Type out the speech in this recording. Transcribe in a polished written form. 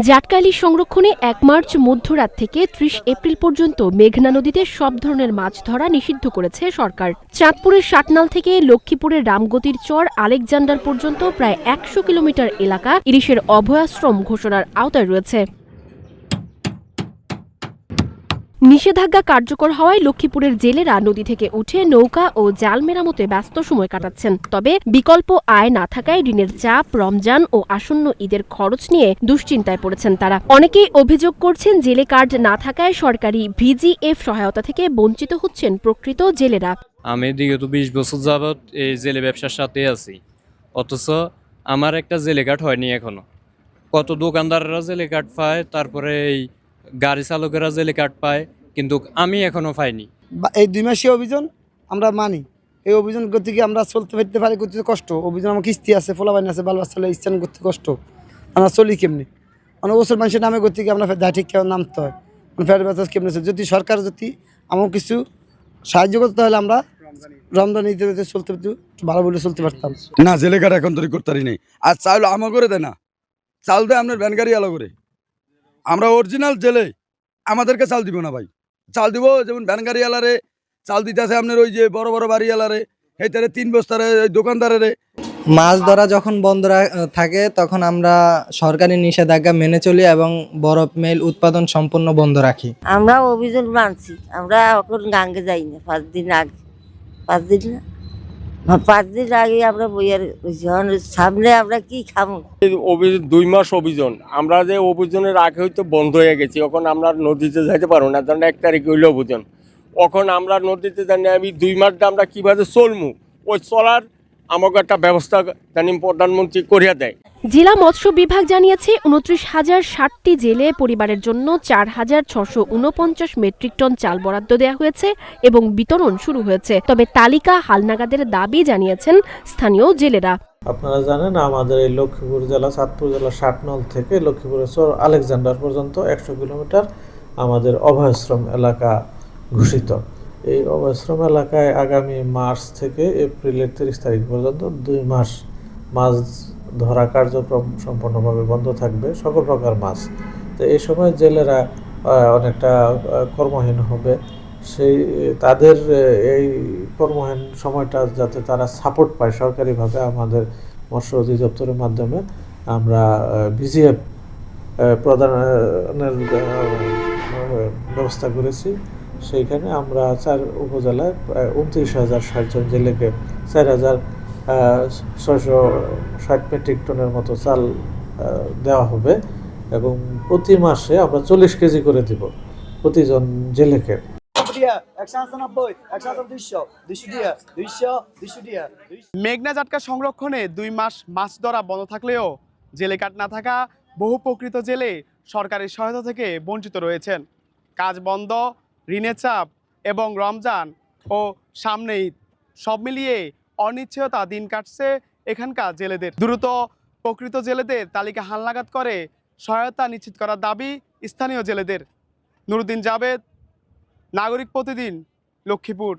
জাটকা ইলিশ সংরক্ষণে ১ মার্চ মধ্যরাত থেকে ৩০ এপ্রিল পর্যন্ত মেঘনা নদীতে সব ধরনের মাছ ধরা নিষিদ্ধ করেছে সরকার। চাঁদপুরের শাটনাল থেকে লক্ষ্মীপুরের রামগতির চর আলেকজান্ডার পর্যন্ত প্রায় ১০০ কিলোমিটার এলাকা ইলিশের অভয়াশ্রম ঘোষণার আওতায় রয়েছে। নিষেধাজ্ঞা কার্যকর হওয়ায় লক্ষ্মীপুরের জেলেরা নদী থেকে উঠে নৌকা ও জাল মেরামতে ব্যস্ত সময় কাটাচ্ছেন। তবে বিকল্প আয় না থাকায় ঋণের চাপ, রমজান ও আসন্ন ঈদের খরচ নিয়ে দুশ্চিন্তায় পড়েছেন তারা। অনেকেই অভিযোগ করছেন জেলে কার্ড না থাকায় সরকারি ভিজিএফ সহায়তা থেকে বঞ্চিত হচ্ছেন প্রকৃত জেলেরা। আমি বিগত ২০ বছর যাবৎ এই জেলে ব্যবসার সাথে আছি, অথচ আমার একটা জেলে কার্ড হয়নি এখনো। কত দোকানদাররা জেলে কার্ড পায়, তারপরে এই গাড়ি চালকেরা জেলে কার্ড পায়, কিন্তু আমি এখনো পাইনি। এই ২ মাসে অভিযান আমরা মানি, এই অভিযান করতে গিয়ে আমরা চলতে ফিরতে পারি, করতে কষ্ট। অভিযান আমার কিস্তি আছে, ফলাবাইন আছে, বাল বাচ্চা স্থান করতে কষ্ট। আমরা চলি কেমনি? অনেক বছর মানুষের নামে করতে গিয়ে আমরা যা ঠিক কেমন নামতে হয়, ফের ব্যবস্থা কেমনি। যদি সরকার যদি আমার কিছু সাহায্য করতে হলে আমরা রমজান ঈদের চলতে ভালো বলে চলতে পারতাম না। জেলে কার্ড এখন তৈরি করতে পারি নাই। আর চাউল আমা করে দেয় না, চাল দেয় আপনার ভ্যান গাড়ি আলো করে। আমরা অরিজিনাল জেলে, আমাদেরকে চাল দিব না ভাই। চাল দিব যেমন ভ্যান গাড়ি আলারে চাল দিতে আছে আপনার ওই যে বড় বড় বাড়ি আলারে, এই তারে ৩ বস্তারে দোকানদারের। মাছ ধরা যখন বন্ধ থাকে তখন আমরা সরকারি নিষেধাজ্ঞা মেনে চলি এবং বরফ মেল উৎপাদন সম্পূর্ণ বন্ধ রাখি। আমরা অভিযান মানছি, আমরা এখন গাঙ্গে যাই না। ৫ দিন আগে, ৫ দিন না, ৫ দিন আগে আমরা বইয়ার সামনে আমরা কি খাবো। ২ মাস অভিযান, আমরা যে অভিযানের আগে হয়তো বন্ধ হয়ে গেছি, এখন আমরা নদীতে যাইতে পারবো না। ধরেন ১ তারিখ হইলো অভিযান, এখন আমরা নদীতে জানি আমি ২ মাসটা আমরা কিভাবে চলমু, ওই চলার আমাকে একটা ব্যবস্থা জানি প্রধানমন্ত্রী করিয়া দেয়। জেলা মৎস্য বিভাগ জানিয়েছে ২৯,০৬০টি জেলে পরিবারের জন্য ৪,৬৪৯ মেট্রিক টন চাল বরাদ্দ দেওয়া হয়েছে এবং বিতরণ শুরু হয়েছে। তবে তালিকা হালনাগাদের দাবি জানিয়েছেন স্থানীয় জেলেরা। আপনারা জানেন আমাদের এই লক্ষ্মীপুর জেলা, চাঁদপুর জেলা শাটনল থেকে লক্ষ্মীপুরের চর আলেকজান্ডার পর্যন্ত ১০০ কিলোমিটার আমাদের অভয়াশ্রম এলাকা ঘোষিত। এই অভয়াশ্রম এলাকায় আগামী মার্চ থেকে এপ্রিলের ৩০ তারিখ পর্যন্ত ২ মাস মাছ ধরা কার্যক্রম সম্পূর্ণভাবে বন্ধ থাকবে, সকল প্রকার মাছ। তো এই সময় জেলেরা অনেকটা কর্মহীন হবে। তাদের এই কর্মহীন সময়টা যাতে তারা সাপোর্ট পায় সরকারিভাবে, আমাদের মৎস্য অধিদপ্তরের মাধ্যমে আমরা ভিজিএফ প্রদানের ব্যবস্থা করেছি। সেইখানে আমরা ৪ উপজেলায় প্রায় ২৯,০৬০ জন জেলেকে ৪,৬৬০ মেট্রিক টনের মতো চাল দেওয়া হবে এবং প্রতি মাসে আমরা ৪০ কেজি করে দিব প্রতিজন জেলেকে। মেঘনা জাটকা সংরক্ষণে ২ মাস মাছ ধরা বন্ধ থাকলেও জেলে কার্ড না থাকা বহু প্রকৃত জেলে সরকারি সহায়তা থেকে বঞ্চিত রয়েছেন। কাজ বন্ধ, ঋণের চাপ এবং রমজান ও সামনে ঈদ, সব মিলিয়ে অনিশ্চয়তা দিন কাটছে এখানকার জেলেদের। দ্রুত প্রকৃত জেলেদের তালিকা হালনাগাদ করে সহায়তা নিশ্চিত করার দাবি স্থানীয় জেলেদের। নুরুদ্দিন জাবেদ, নাগরিক প্রতিদিন, লক্ষ্মীপুর।